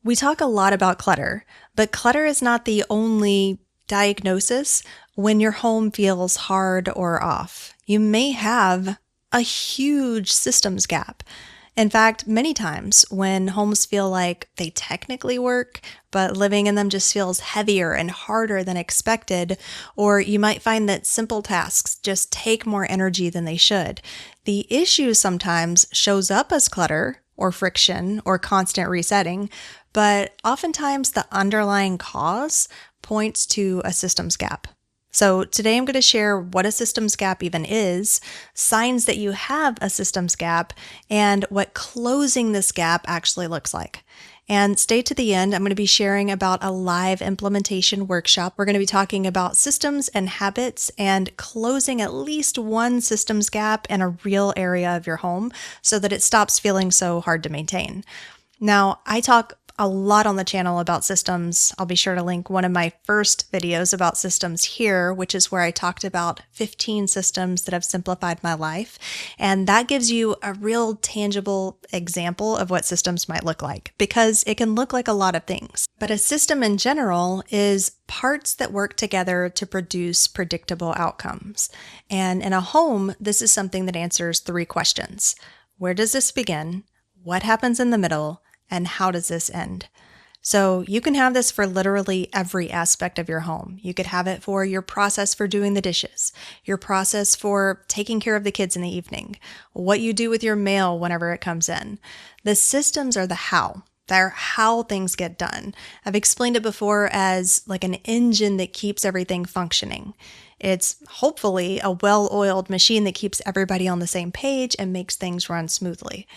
We talk a lot about clutter, but clutter is not the only diagnosis when your home feels hard or off. You may have a huge systems gap. In fact, many times when homes feel like they technically work, but living in them just feels heavier and harder than expected, or you might find that simple tasks just take more energy than they should. The issue sometimes shows up as clutter or friction or constant resetting, but oftentimes the underlying cause points to a systems gap. So today I'm going to share what a systems gap even is, signs that you have a systems gap, and what closing this gap actually looks like. And stay to the end. I'm going to be sharing about a live implementation workshop. We're going to be talking about systems and habits and closing at least one systems gap in a real area of your home so that it stops feeling so hard to maintain. Now, I talk a lot on the channel about systems. I'll be sure to link one of my first videos about systems here, which is where I talked about 15 systems that have simplified my life. And that gives you a real tangible example of what systems might look like, because it can look like a lot of things. But a system in general is parts that work together to produce predictable outcomes. And in a home, this is something that answers 3 questions. Where does this begin? What happens in the middle? And how does this end? So you can have this for literally every aspect of your home. You could have it for your process for doing the dishes, your process for taking care of the kids in the evening, what you do with your mail whenever it comes in. The systems are the how. They're how things get done. I've explained it before as like an engine that keeps everything functioning. It's hopefully a well-oiled machine that keeps everybody on the same page and makes things run smoothly.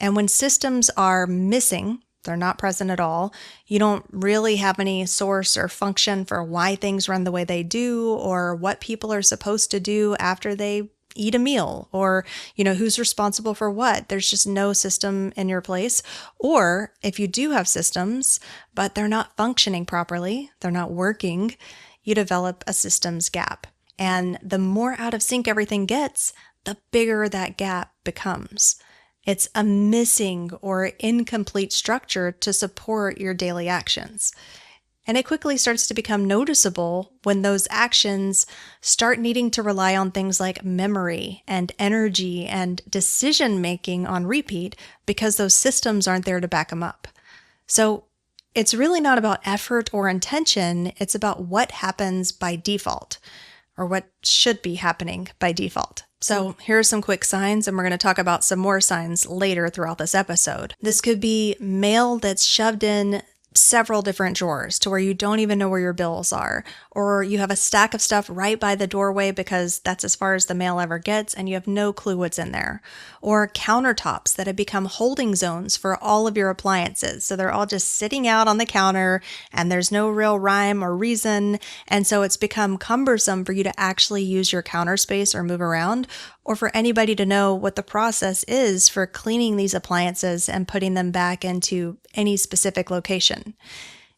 And when systems are missing, they're not present at all, you don't really have any source or function for why things run the way they do or what people are supposed to do after they eat a meal or, who's responsible for what. There's just no system in your place. Or if you do have systems, but they're not functioning properly, they're not working, you develop a systems gap. And the more out of sync everything gets, the bigger that gap becomes. It's a missing or incomplete structure to support your daily actions. And it quickly starts to become noticeable when those actions start needing to rely on things like memory and energy and decision making on repeat because those systems aren't there to back them up. So it's really not about effort or intention. It's about what happens by default, or what should be happening by default. So here are some quick signs, and we're going to talk about some more signs later throughout this episode. This could be mail that's shoved in several different drawers to where you don't even know where your bills are, or you have a stack of stuff right by the doorway because that's as far as the mail ever gets and you have no clue what's in there, or countertops that have become holding zones for all of your appliances. So they're all just sitting out on the counter and there's no real rhyme or reason. And so it's become cumbersome for you to actually use your counter space or move around, or for anybody to know what the process is for cleaning these appliances and putting them back into any specific location.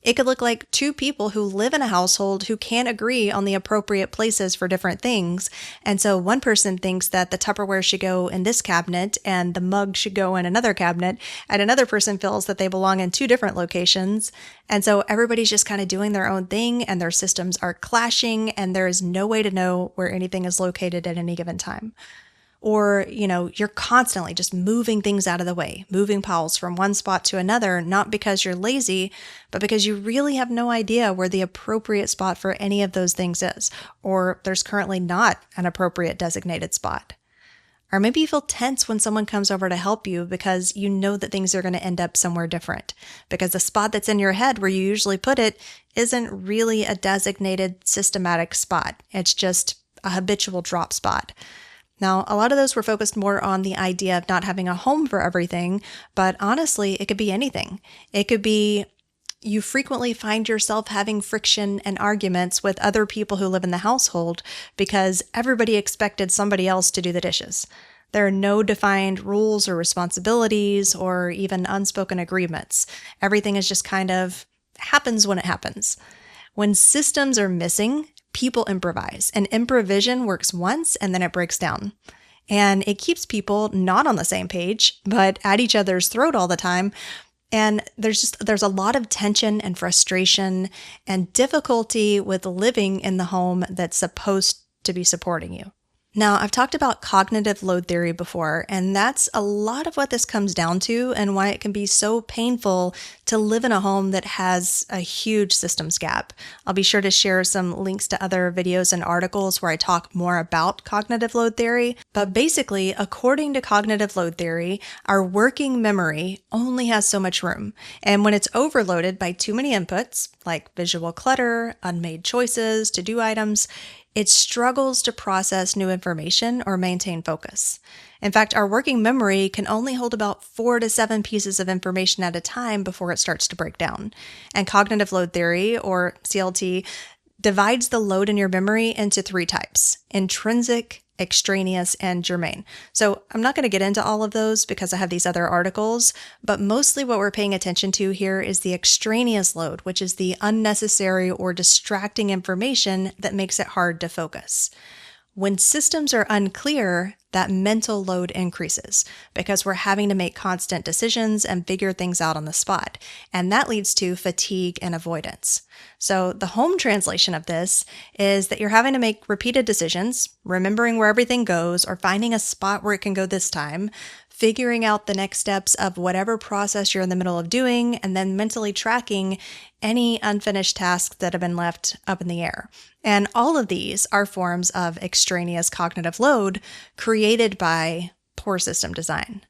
It could look like 2 people who live in a household who can't agree on the appropriate places for different things. And so one person thinks that the Tupperware should go in this cabinet and the mug should go in another cabinet, and another person feels that they belong in 2 different locations. And so everybody's just kind of doing their own thing and their systems are clashing and there is no way to know where anything is located at any given time. Or, you're constantly just moving things out of the way, moving piles from one spot to another, not because you're lazy, but because you really have no idea where the appropriate spot for any of those things is, or there's currently not an appropriate designated spot. Or maybe you feel tense when someone comes over to help you because you know that things are going to end up somewhere different, because the spot that's in your head where you usually put it isn't really a designated systematic spot. It's just a habitual drop spot. Now, a lot of those were focused more on the idea of not having a home for everything, but honestly, it could be anything. It could be you frequently find yourself having friction and arguments with other people who live in the household because everybody expected somebody else to do the dishes. There are no defined rules or responsibilities or even unspoken agreements. Everything is just kind of happens when it happens. When systems are missing, people improvise, and improvisation works once and then it breaks down. And it keeps people not on the same page, but at each other's throat all the time. And there's a lot of tension and frustration and difficulty with living in the home that's supposed to be supporting you. Now, I've talked about cognitive load theory before, and that's a lot of what this comes down to and why it can be so painful to live in a home that has a huge systems gap. I'll be sure to share some links to other videos and articles where I talk more about cognitive load theory. But basically, according to cognitive load theory, our working memory only has so much room. And when it's overloaded by too many inputs, like visual clutter, unmade choices, to-do items, it struggles to process new information or maintain focus. In fact, our working memory can only hold about 4 to 7 pieces of information at a time before it starts to break down. And cognitive load theory, or CLT, divides the load in your memory into 3 types: intrinsic, extraneous, and germane. So I'm not going to get into all of those because I have these other articles, but mostly what we're paying attention to here is the extraneous load, which is the unnecessary or distracting information that makes it hard to focus. When systems are unclear, that mental load increases because we're having to make constant decisions and figure things out on the spot. And that leads to fatigue and avoidance. So the home translation of this is that you're having to make repeated decisions, remembering where everything goes or finding a spot where it can go this time, figuring out the next steps of whatever process you're in the middle of doing, and then mentally tracking any unfinished tasks that have been left up in the air. And all of these are forms of extraneous cognitive load created by poor system design.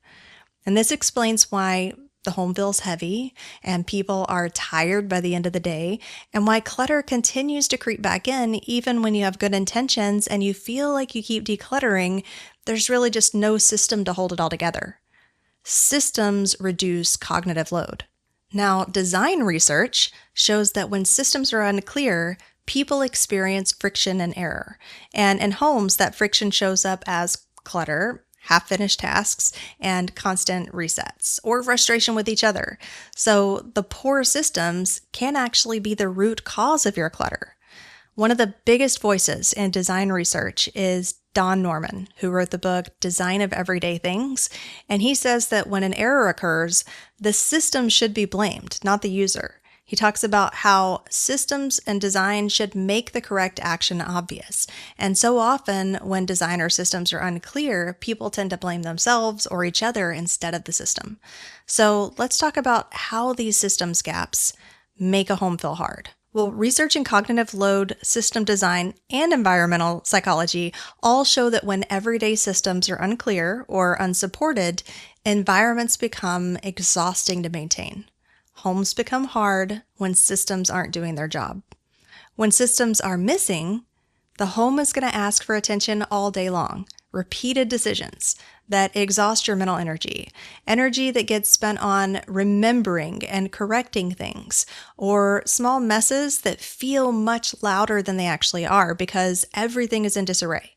And this explains why the home feels heavy and people are tired by the end of the day, and why clutter continues to creep back in even when you have good intentions and you feel like you keep decluttering. There's really just no system to hold it all together. Systems reduce cognitive load. Now, design research shows that when systems are unclear, people experience friction and error. And in homes, that friction shows up as clutter, half-finished tasks, and constant resets, or frustration with each other. So the poor systems can actually be the root cause of your clutter. One of the biggest voices in design research is Don Norman, who wrote the book Design of Everyday Things. And he says that when an error occurs, the system should be blamed, not the user. He talks about how systems and design should make the correct action obvious. And so often when design or systems are unclear, people tend to blame themselves or each other instead of the system. So let's talk about how these systems gaps make a home feel hard. Well, research in cognitive load, system design, and environmental psychology all show that when everyday systems are unclear or unsupported, environments become exhausting to maintain. Homes become hard when systems aren't doing their job. When systems are missing, the home is going to ask for attention all day long. Repeated decisions that exhaust your mental energy that gets spent on remembering and correcting things, or small messes that feel much louder than they actually are because everything is in disarray.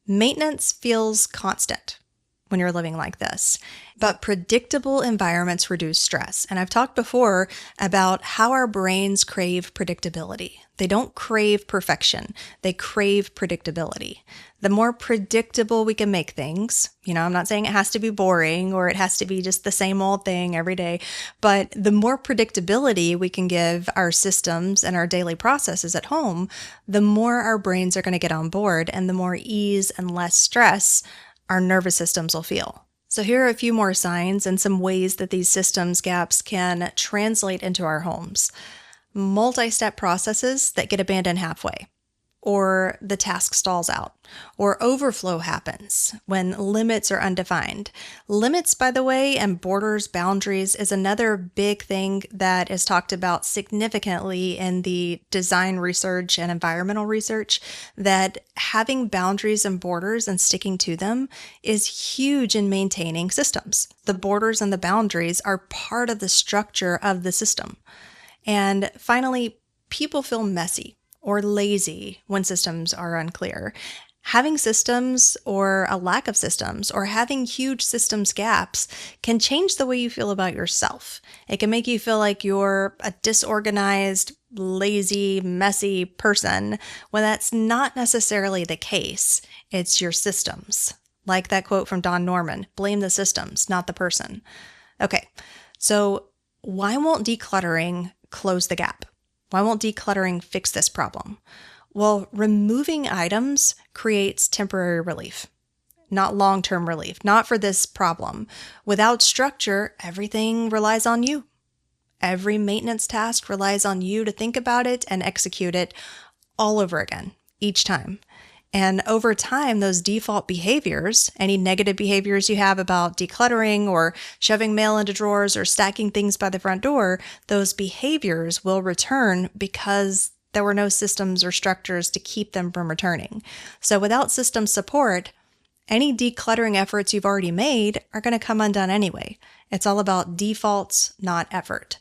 Maintenance feels constant when you're living like this, but predictable environments reduce stress. And I've talked before about how our brains crave predictability. They don't crave perfection. They crave predictability. The more predictable we can make things, I'm not saying it has to be boring or it has to be just the same old thing every day, but the more predictability we can give our systems and our daily processes at home, the more our brains are going to get on board and the more ease and less stress our nervous systems will feel. So here are a few more signs and some ways that these systems gaps can translate into our homes. Multi-step processes that get abandoned halfway, or the task stalls out, or overflow happens when limits are undefined. Limits, by the way, and borders, boundaries is another big thing that is talked about significantly in the design research and environmental research, that having boundaries and borders and sticking to them is huge in maintaining systems. The borders and the boundaries are part of the structure of the system. And finally, people feel messy or lazy when systems are unclear. Having systems or a lack of systems or having huge systems gaps can change the way you feel about yourself. It can make you feel like you're a disorganized, lazy, messy person when that's not necessarily the case. It's your systems. Like that quote from Don Norman, blame the systems, not the person. Okay, so Why won't decluttering close the gap? Why won't decluttering fix this problem? Well, removing items creates temporary relief, not long-term relief, not for this problem. Without structure, everything relies on you. Every maintenance task relies on you to think about it and execute it all over again, each time. And over time, those default behaviors, any negative behaviors you have about decluttering or shoving mail into drawers or stacking things by the front door, those behaviors will return because there were no systems or structures to keep them from returning. So without system support, any decluttering efforts you've already made are going to come undone anyway. It's all about defaults, not effort.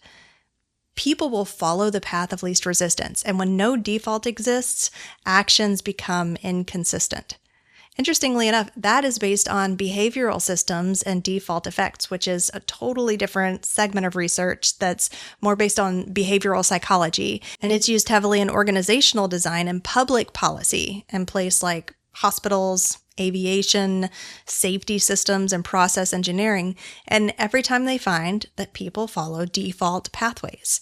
People will follow the path of least resistance, and when no default exists, actions become inconsistent. Interestingly enough, that is based on behavioral systems and default effects, which is a totally different segment of research that's more based on behavioral psychology, and it's used heavily in organizational design and public policy in places like hospitals, aviation, safety systems, and process engineering, and every time they find that people follow default pathways.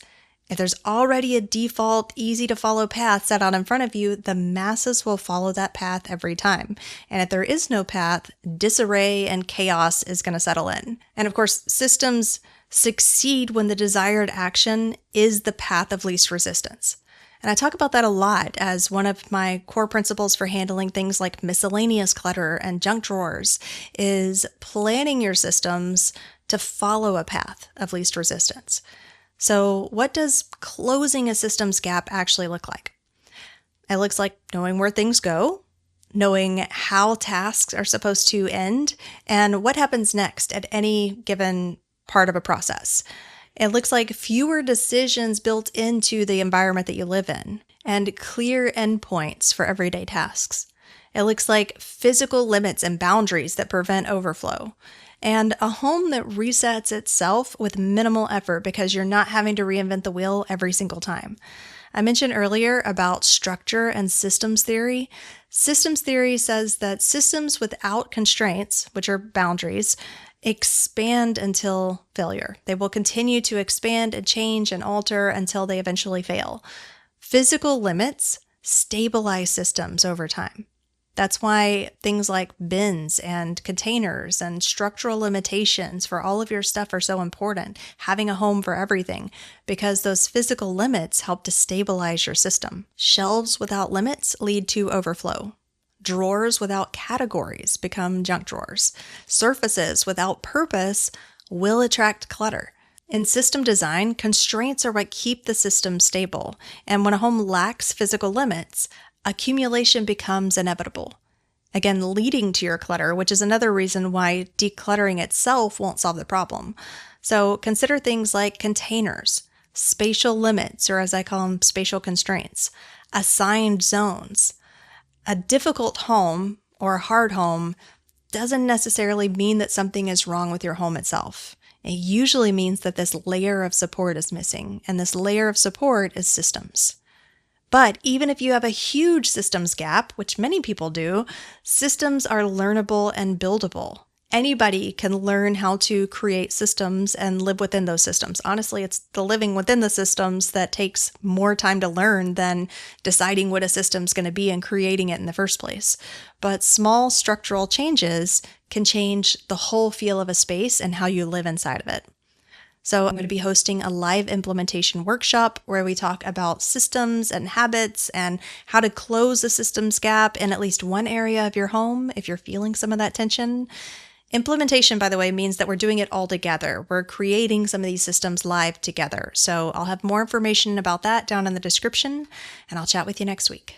If there's already a default, easy to follow path set out in front of you, the masses will follow that path every time. And if there is no path, disarray and chaos is going to settle in. And of course, systems succeed when the desired action is the path of least resistance. And I talk about that a lot as one of my core principles for handling things like miscellaneous clutter and junk drawers is planning your systems to follow a path of least resistance. So what does closing a systems gap actually look like? It looks like knowing where things go, knowing how tasks are supposed to end, and what happens next at any given part of a process. It looks like fewer decisions built into the environment that you live in and clear endpoints for everyday tasks. It looks like physical limits and boundaries that prevent overflow and a home that resets itself with minimal effort because you're not having to reinvent the wheel every single time. I mentioned earlier about structure and systems theory. Systems theory says that systems without constraints, which are boundaries, expand until failure. They will continue to expand and change and alter until they eventually fail. Physical limits stabilize systems over time. That's why things like bins and containers and structural limitations for all of your stuff are so important. Having a home for everything, because those physical limits help to stabilize your system. Shelves without limits lead to overflow. Drawers without categories become junk drawers. Surfaces without purpose will attract clutter. In system design, constraints are what keep the system stable. And when a home lacks physical limits, accumulation becomes inevitable. Again, leading to your clutter, which is another reason why decluttering itself won't solve the problem. So consider things like containers, spatial limits, or as I call them, spatial constraints, assigned zones. A difficult home or a hard home doesn't necessarily mean that something is wrong with your home itself. It usually means that this layer of support is missing, and this layer of support is systems. But even if you have a huge systems gap, which many people do, systems are learnable and buildable. Anybody can learn how to create systems and live within those systems. Honestly, it's the living within the systems that takes more time to learn than deciding what a system's going to be and creating it in the first place. But small structural changes can change the whole feel of a space and how you live inside of it. So I'm going to be hosting a live implementation workshop where we talk about systems and habits and how to close the systems gap in at least one area of your home if you're feeling some of that tension. Implementation, by the way, means that we're doing it all together. We're creating some of these systems live together. So I'll have more information about that down in the description, and I'll chat with you next week.